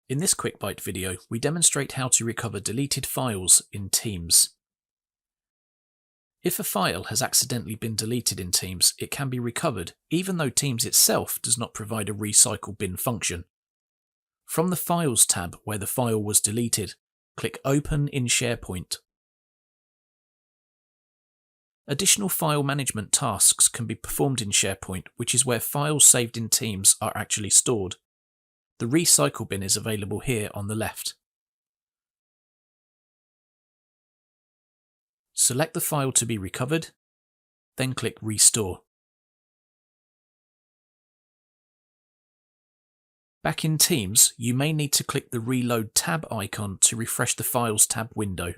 In this quick Byte video, we demonstrate how to recover deleted files in Teams. If a file has accidentally been deleted in Teams, it can be recovered, even though Teams itself does not provide a recycle bin function. From the Files tab where the file was deleted, click Open in SharePoint. Additional file management tasks can be performed in SharePoint, which is where files saved in Teams are actually stored. The recycle bin is available here on the left. Select the file to be recovered, then click Restore. Back in Teams, you may need to click the Reload tab icon to refresh the Files tab window.